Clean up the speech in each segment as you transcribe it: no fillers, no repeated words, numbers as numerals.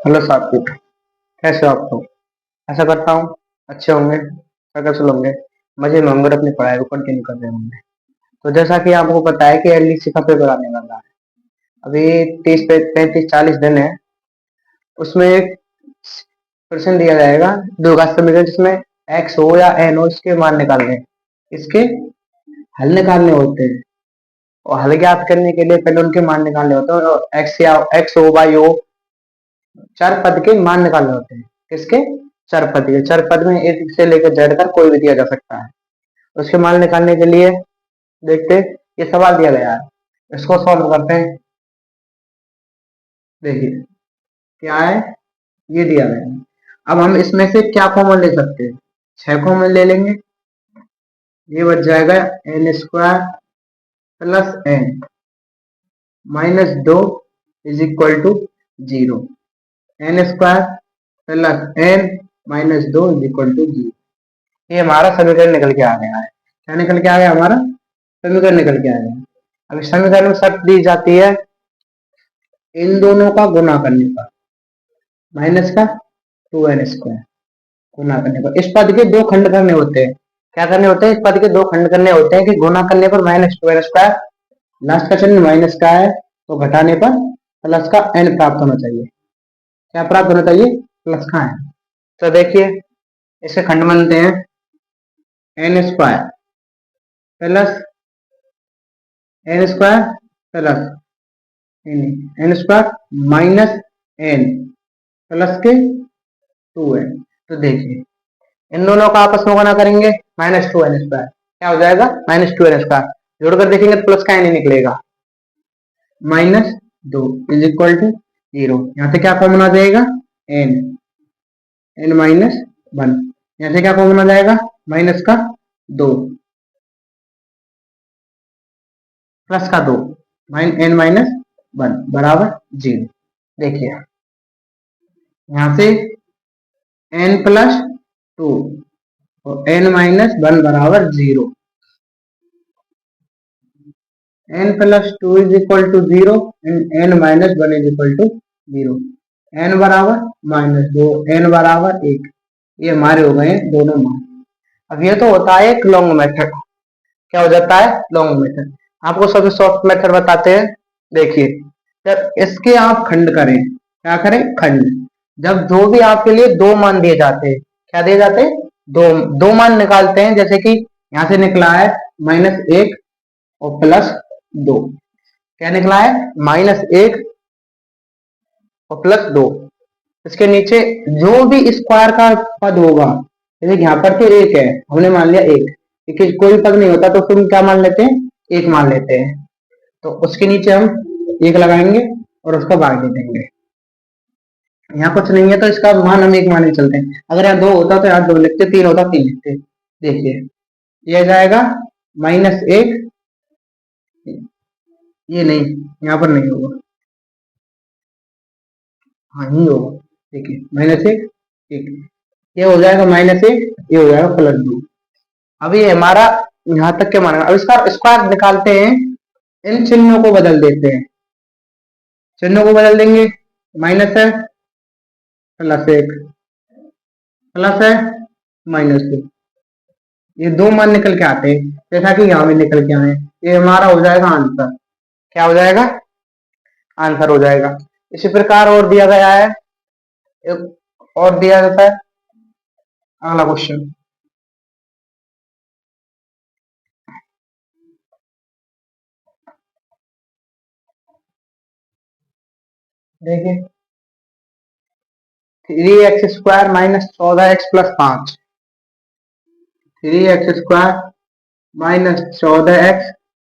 Hello सात्विक, कैसे हो आप लोग? ऐसा करता हूँ, अच्छे होंगे, सक्सेसफुल होंगे, मजे में होंगे और अपनी पढ़ाई को कंटिन्यू कर रहे होंगे। तो जैसा कि आपको पता है कि एलडीसी का पेपर आने वाला है। अभी 30 35 40 दिन है। उसमें एक प्रश्न दिया जाएगा द्विघात समीकरण, जिसमें एक्स हो या एन हो, इसके मान निकालने हैं। इसके हल निकालने होते हैं और हल ज्ञात करने के लिए पहले उनके मान निकालने होते हैं। और एक्स या एक्स हो वाई हो, चार पद के मान निकालने होते हैं। किसके? चार पद के। चार पद में एक से लेकर जेड तक कोई भी दिया जा सकता है। उसके मान निकालने के लिए देखते, ये सवाल दिया गया है, इसको सॉल्व करते हैं। देखिए क्या है, ये दिया गया है। अब हम इसमें से क्या कॉमन ले सकते हैं? 6 कॉमन ले लेंगे। ये बच जाएगा n square plus n minus 2 is equal to 0। N square plus n minus 2 is equal to 0। ये हमारा समीकरण निकल के आ गया है। क्या निकल के आ गया? हमारा समीकरण निकल के आ गया। अब इस समीकरण में शर्त दी जाती है इन दोनों का गुना करने पर, माइनस का 2n स्क्वायर गुना करने पर। इस पद के दो खंड करने होते हैं। क्या करने होते हैं? इस पद के दो खंड करने होते हैं कि गुना करने पर -2n स्क्वायर, लास्ट का चिन्ह माइनस का है तो घटाने पर प्लस का n प्राप्त होना चाहिए। क्या प्राप्त होना चाहिए? प्लस का n। तो देखिए इसके खंड बनते हैं n square plus n square plus n square minus n plus के 2n। तो देखिए इन दोनों का आपस में गुना करेंगे, -2n स्क्वायर क्या हो जाएगा? -2n square. जोड़कर देखेंगे तो प्लस का n ही निकलेगा। -2 इज इक्वल टू 0। यहाँ से क्या कॉमन आ जाएगा? n -1। यहाँ से क्या कॉमन आ जाएगा? माइनस का 2 प्लस का 2 n-1 बराबर 0। देखिए यहाँ से n प्लस 2 और n-1 बराबर 0। n plus 2 is equal to 0 and n-1 is equal to 0। n बराबर -2, n बराबर 1। ये हमारे हो गए दोनों मान। अब ये तो होता है एक लॉन्ग मेथड। क्या हो जाता है? Long method. आपको सबसे सॉफ्ट मेथड बताते हैं। देखिए जब इसके आप खंड करें, क्या करें? खंड। जब दो भी आपके लिए दो मान दिए जाते हैं, क्या दिए जाते हैं? दो मान निकालते हैं। जैसे कि यहां से निकला है -1 और +2। क्या निकला है? -1 और +2। इसके नीचे जो भी स्क्वायर का पद होगा, जैसे यहाँ पर तो 1 है, हमने मान लिया 1, क्योंकि कोई पद नहीं होता तो तुम क्या मान लेते हैं? 1 मान लेते हैं। तो उसके नीचे हम 1 लगाएंगे और उसका भाग दे देंगे। यहाँ कुछ नहीं है तो इसका मान हम 1 मान के चलते हैं। अगर यहाँ 2 होता तो यहाँ 2 लिखते, 3 होता 3 लिखते। देखिए ये आ जाएगा -1, ये नहीं, यहाँ पर नहीं होगा, हाँ ही होगा। देखिए -1 1, ये हो जाएगा -1, ये हो जाएगा +2। अब ये हमारा यहाँ तक के माना। अब इसका स्क्वायर निकालते हैं, इन चिन्हों को बदल देते हैं। चिन्हों को बदल देंगे, माइनस है +1, प्लस है -2। ये दो मान निकल के आते हैं, जैसा कि यहाँ में निकल के आए। ये हमारा हो जाएगा आंसर। क्या हो जाएगा? आंसर हो जाएगा। इसी प्रकार और दिया गया है, एक और दिया जाता है। अगला क्वेश्चन देखिए, 3x² -14x + 5। 3x² -14x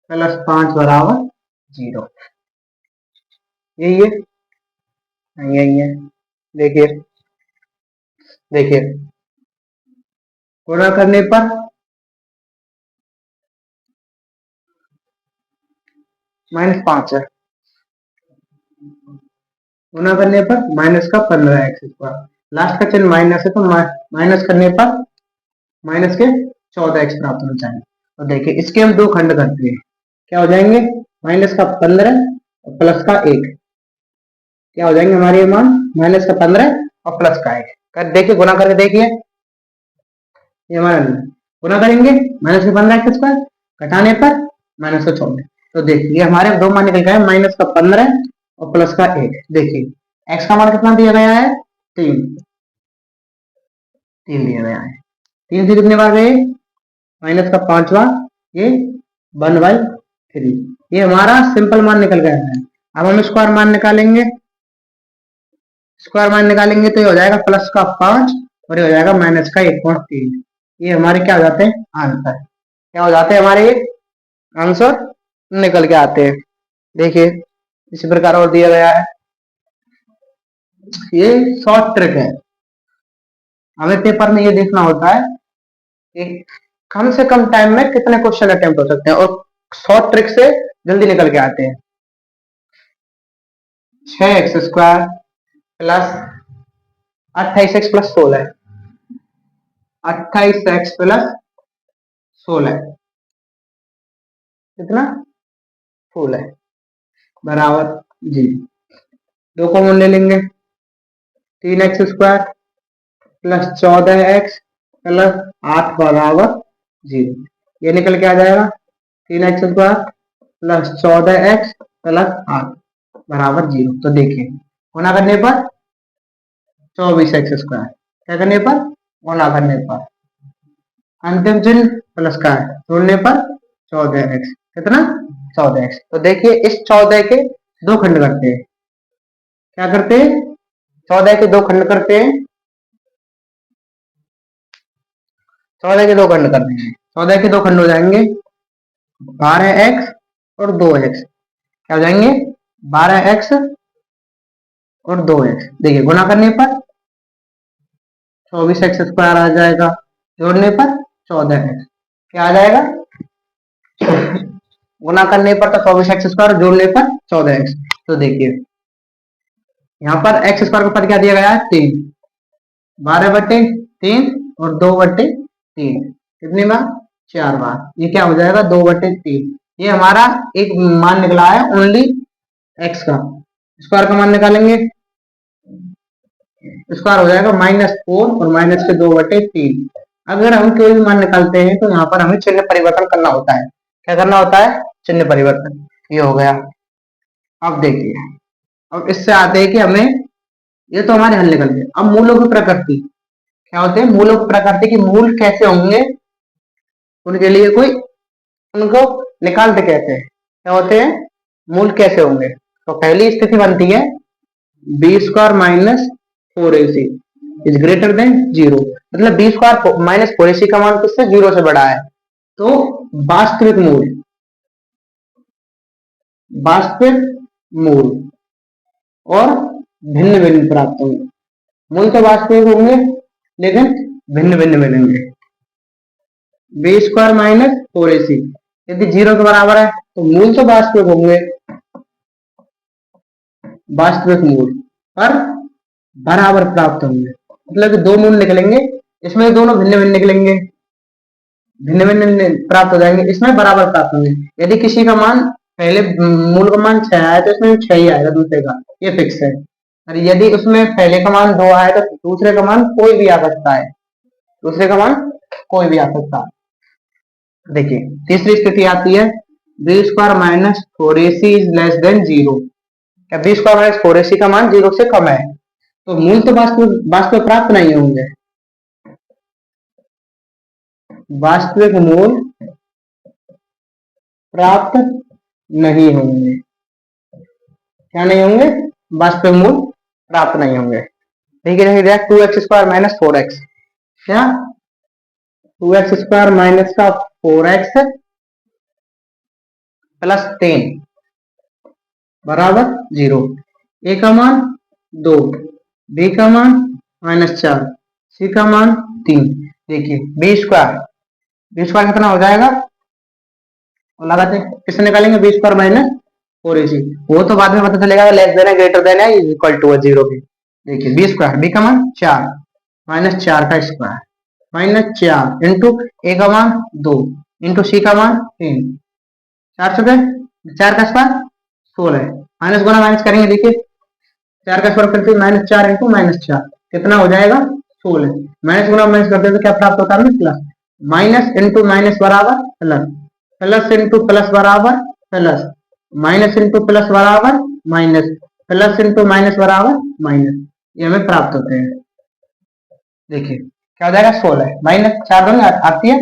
+ 5 बराबर 0। यही है, यही है। देखिए देखिए गुणा करने पर -5 है, गुणा करने पर माइनस का 15x²। लास्ट का चिन्ह माइनस है तो माइनस करने पर माइनस के 14x प्राप्त होना चाहिए। और देखिए इसके हम दो खंड करते हैं, क्या हो जाएंगे? -15 और +1। क्या हो जाएंगे हमारे ये मान, माइनस का 15 और प्लस का 1। कर देखिए, गुना करके देखिए, ये हमारा गुना करेंगे माइनस का 15 एक्स स्क्वायर, घटाने पर माइनस का 14। तो देखिए हमारे दो मान निकल गए, माइनस का 15 और प्लस का 1। देखिए एक्स का मान कितना दिया गया है, 3 दिया गया है। 3 से कितने बार गए, माइनस का 5वां, ये 1/3। ये हमारा सिंपल मान निकल गया है। अब हम स्क्वायर मान निकालेंगे, स्क्वायर मान निकालेंगे तो ये हो जाएगा प्लस का 5 और ये हो जाएगा माइनस का 1.3। ये हमारे क्या हो जाते हैं, आंसर क्या हो जाते हैं, हमारे आंसर निकल के आते हैं। देखिए इसी प्रकार और दिया गया है। ये शॉर्ट ट्रिक है, हमें पेपर में ये देखना होता है कि कम से कम टाइम में कितने क्वेश्चन अटेम्प्ट हो सकते हैं, और शॉर्ट ट्रिक से जल्दी निकल के आते हैं। 6x² plus 28x plus 16, 28x plus 16 कितना, 16 बराबर जी। दो कॉमन ले लेंगे, 3x² प्लस 14x प्लस 8 बराबर 0। ये निकल के आ जाएगा 3x² प्लस 14x प्लस 8 बराबर 0। तो देखिए गुना करने पर 24x², क्या करने पर, गुना करने पर, अंतिम चिन्ह प्लस का है, जोड़ने पर 14x, कितना, 14x। तो देखिए इस 14 के दो खंड करते हैं, क्या करते हैं, 14 के दो खंड करते हैं, 14 के दो खंड करते हैं। 14 के दो खंड हो जाएंगे 12x और 2x, क्या हो जाएंगे, 12x और 2x। देखिए गुना करने पर 24x² आ जाएगा, जोड़ने पर 14x, क्या आ जाएगा, गुना करने पर तो 24x², जोड़ने पर 14x। तो देखिए यहाँ पर x² का पद क्या दिया गया है, 3, 12/3 और 2/3, कितनी बार, 4 बार। ये क्या हो जाएगा, 2/3। ये हमारा एक मान निकला है ओनली x का। स्क्वायर का मान निकालेंगे, स्क्वायर हो जाएगा -4 और माइनस के 2/3। अगर हम कोई भी मान निकालते हैं तो यहाँ पर हमें चिन्ह परिवर्तन करना होता है। क्या करना होता है, चिन्ह परिवर्तन। ये हो गया। अब देखिए, अब इससे आते हैं कि हमें, ये तो हमारे हल निकल गए। अब मूलों की प्रकृति क्या होते हैं, मूलों की प्रकृति की मूल कैसे होंगे, उनके लिए कोई, उनको निकालते कैसे हैं, क्या होते हैं, मूल कैसे होंगे। तो पहली स्थिति बनती है b² minus 4ac is greater than 0। मतलब b² माइनस 4ac का मान किससे, 0 से बड़ा है। तो वास्तविक मूल, वास्तविक मूल और भिन्न भिन्न प्राप्त होंगे। मूल तो वास्तविक होंगे लेकिन भिन्न भिन्न मिलेंगे। b² माइनस 4ac यदि 0 के बराबर है तो मूल तो वास्तविक होंगे, वास्तविक मूल पर बराबर प्राप्त होंगे। मतलब कि दो मूल निकलेंगे, इसमें दोनों भिन्न भिन्न निकलेंगे, भिन्न भिन्न प्राप्त हो जाएंगे, इसमें बराबर प्राप्त होंगे। यदि किसी का मान पहले मूल का मान 6 आया तो इसमें 6 ही आएगा दूसरे का, ये फिक्स है। और यदि उसमें पहले का मान 2 आया तो दूसरे का मान कोई भी आ सकता है, दूसरे का मान कोई भी आ सकता है। देखिए तीसरी स्थिति आती है b² minus 4ac is less than 0। क्या b² माइनस 4ac का मान 0 से कम है, तो मूल तो वास्तविक प्राप्त नहीं होंगे, वास्तविक मूल प्राप्त नहीं होंगे। क्या नहीं होंगे, वास्तविक मूल प्राप्त नहीं होंगे। ठीक है, 2x² माइनस 4x, क्या 2x² माइनस का 4x प्लस 10 बराबर 0। ए का मान 2, बी का मान -4, सी का मान 3। देखिए b² कितना हो जाएगा, और लगाते किससे निकालेंगे, b² माइनस 4ac। वो तो बाद में पता चलेगा, लेस देन है ग्रेटर देन है इक्वल टू 0 के। देखिए b² बी का मान 4 -4 का स्क्वायर -4 इंटू ए का मान 2 इंटू सी का मान 3, 4 का स्क्वायर 16, माइनस गुना माइनस करेंगे। देखिए 4 का स्क्वायर करते -4 इंटू -4 कितना हो जाएगा 16। माइनस गुना माइनस करते तो क्या प्राप्त होता है प्लस। माइनस इंटू माइनस बराबर प्लस, प्लस इंटू प्लस बराबर प्लस, माइनस इंटू प्लस बराबर माइनस, प्लस इंटू माइनस बराबर माइनस, ये हमें प्राप्त होते हैं। देखिए क्या हो जाएगा 16 माइनस 4 दूनी आती है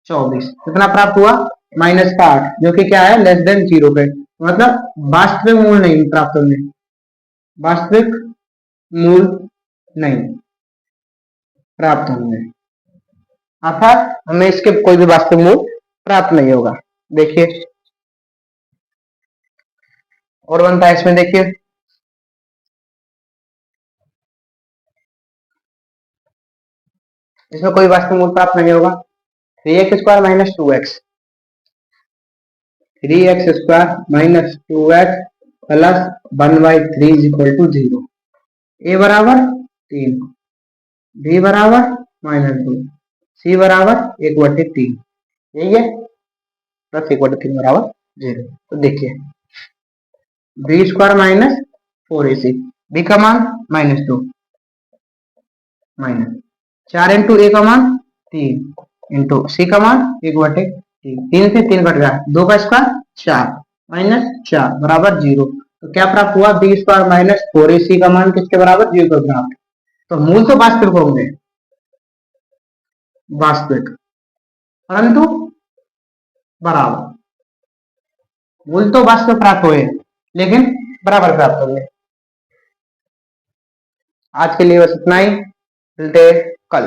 24, कितना प्राप्त हुआ माइनस का 8, जो कि क्या है लेस देन 0 पे, मतलब वास्तविक मूल नहीं प्राप्त होंगे, वास्तविक मूल नहीं प्राप्त होंगे, अर्थात हमें इसके कोई भी वास्तविक मूल प्राप्त नहीं होगा। देखिए और बनता है इसमें, देखिए इसमें कोई वास्तविक मूल प्राप्त नहीं होगा। 3x square minus 2x, 3x square minus 2x plus 1/3 is equal to 0। A बराबर 3, बी बराबर -2, सी बराबर 1/3, यही है, प्लस 1/3 बराबर 0। तो देखिए B square minus 4ac, B का मान -2 माइनस 4 इंटू ए का मान 3 इंटू सी का मान 1/3, 3 से 3 कट गया, 2 का स्क्वायर 4 माइनस 4 बराबर 0। तो क्या प्राप्त हुआ बी स्क्वायर माइनस 4ac का मान किसके बराबर 0 के बराबर। तो मूल तो वास्तविक होंगे, वास्तविक, परंतु बराबर, मूल तो वास्तविक प्राप्त हुए लेकिन बराबर प्राप्त होंगे। आज के लिए बस इतना ही, मिलते हैं कल।